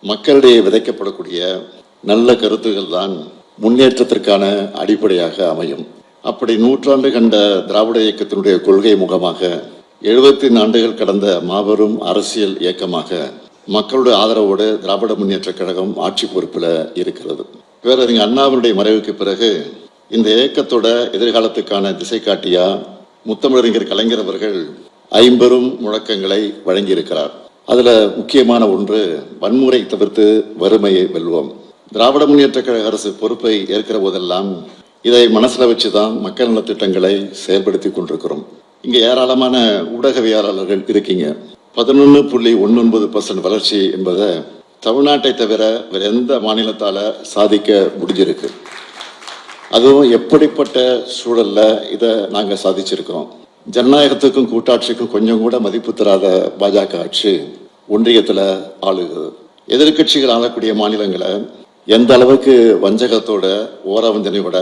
மக்களிடையே விதைக்கப்படக்கூடிய நல்ல கருத்துகள் தான் முன்னேற்றத்திற்கான அடிப்படையாக அமையும். அப்படி நூற்றாண்டு கண்ட திராவிட இயக்கத்தினுடைய கொள்கை முகமாக 74 ஆண்டுகள் கடந்த மாபெரும் அரசியல் இயக்கமாக மக்களுடைய ஆதரவோடு திராவிட முன்னேற்ற கழகம் ஆட்சி பொறுப்பில் இருக்கிறது. பேரறிஞர் அண்ணாவினுடைய மறைவுக்கு பிறகு இந்த இயக்கத்தோட எதிர்காலத்துக்கான திசை காட்டியா முத்தமிழறிஞர் கலைஞர் அவர்கள் 50 முழக்கங்களை வழங்கியிருக்கிறார். அதுல முக்கியமான ஒன்று, வன்முறை தவிர்த்து வறுமையை வெல்வோம். திராவிட முன்னேற்ற கழக அரசு பொறுப்பை ஏற்கிற போதெல்லாம் இதை மனசுல வச்சுதான் மக்கள் நலத்திட்டங்களை செயல்படுத்தி கொண்டிருக்கிறோம். இங்க ஏராளமான ஊடகவியலாளர்கள் இருக்கீங்க. 11.19% வளர்ச்சி என்பதை தமிழ்நாட்டை தவிர வேற எந்த மாநிலத்தால சாதிக்க முடிஞ்சிருக்கு. அதுவும் எப்படிப்பட்ட சூழல்ல இதை நாங்க சாதிச்சிருக்கிறோம். ஜனநாயகத்துக்கும் கூட்டாட்சிக்கும் கொஞ்சம் கூட மதிப்பு தராத பாஜக ஆட்சி ஒன்றியத்துல ஆளுகிறது. எதிர்கட்சிகள் ஆளக்கூடிய மாநிலங்களை எந்த அளவுக்கு வஞ்சகத்தோட ஓரவஞ்சனையோட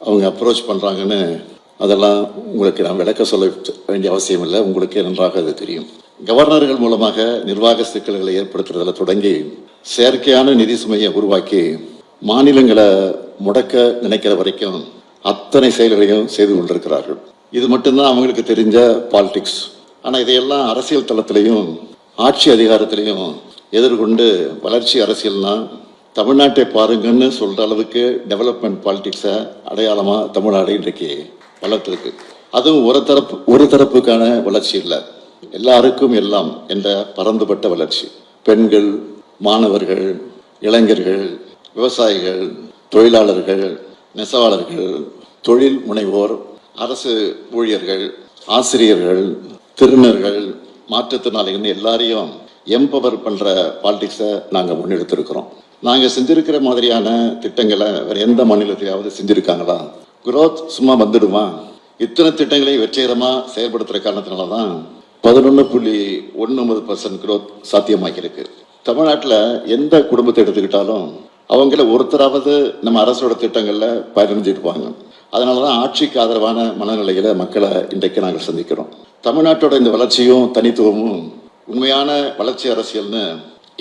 அவங்க அப்ரோச் பண்றாங்கன்னு அதெல்லாம் உங்களுக்கு நான் விளக்க சொல்ல வேண்டிய அவசியம் இல்லை. உங்களுக்கு நன்றாக அது தெரியும். கவர்னர்கள் மூலமாக நிர்வாக சிக்கல்களை ஏற்படுத்துறதுல தொடங்கி செயற்கையான நிதி சுமையை உருவாக்கி மாநிலங்களை முடக்க நினைக்கிற வரைக்கும் அத்தனை செயல்களையும் செய்து கொண்டிருக்கிறார்கள். இது மட்டும்தான் அவங்களுக்கு தெரிஞ்ச பாலிடிக்ஸ். ஆனா இதையெல்லாம் அரசியல் தளத்திலையும் ஆட்சி அதிகாரத்திலையும் எதிர்கொண்டு வளர்ச்சி அரசியல்னா தமிழ்நாட்டை பாருங்கன்னு சொல்ற அளவுக்கு டெவலப்மெண்ட் பாலிடிக்ஸை அடையாளமா தமிழ்நாடு இன்றைக்கு வளர்த்திருக்கு. அதுவும் ஒரு தரப்புக்கான வளர்ச்சி இல்லை, எல்லாருக்கும் எல்லாம் என்ற பரந்துபட்ட வளர்ச்சி. பெண்கள், மாணவர்கள், இளைஞர்கள், விவசாயிகள், தொழிலாளர்கள், நெசவாளர்கள், தொழில் முனைவோர், அரசு ஊழியர்கள், ஆசிரியர்கள், திருநர்கள், மாற்றுத்திறனாளிகள் எல்லாரையும் எம்பவர் பண்ற பாலிடிக்ஸை நாங்கள் முன்னெடுத்திருக்கிறோம். நாங்கள் செஞ்சிருக்கிற மாதிரியான திட்டங்களை வேற எந்த மாநிலத்திலாவது செஞ்சிருக்காங்களா? குரோத் சும்மா வந்துடுமா? இத்தனை திட்டங்களை வெற்றிகரமா செயல்படுத்துற காரணத்தினால தான் 11.19% குரோத் சாத்தியமாக்கியிருக்கு. தமிழ்நாட்டில் எந்த குடும்பத்தை எடுத்துக்கிட்டாலும் அவங்கள ஒருத்தராவது நம்ம அரசோட திட்டங்கள்ல பயனடைஞ்சிருப்பாங்க. அதனாலதான் ஆட்சிக்கு ஆதரவான மனநிலையில மக்களை இன்றைக்கு நாங்கள் சந்திக்கிறோம். தமிழ்நாட்டோட இந்த வளர்ச்சியும் தனித்துவமும் உண்மையான வளர்ச்சி அரசியல்னு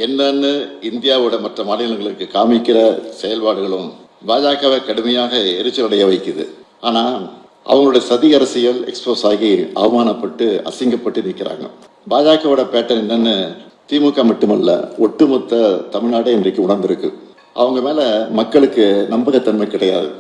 என்னன்னு இந்தியாவோட மற்ற மாநிலங்களுக்கு காமிக்கிற செயல்பாடுகளும் பாஜகவை கடுமையாக எரிச்சலடைய வைக்குது. ஆனா அவங்களுடைய சதி அரசியல் எக்ஸ்போஸ் ஆகி அவமானப்பட்டு அசிங்கப்பட்டு நிற்கிறாங்க. பாஜகவோட பேட்டர்ன் என்னன்னு திமுக மட்டுமல்ல, ஒட்டுமொத்த தமிழ்நாடே இன்றைக்கு உணர்ந்திருக்கு. அவங்க மேல மக்களுக்கு நம்பகத்தன்மை கிடையாது.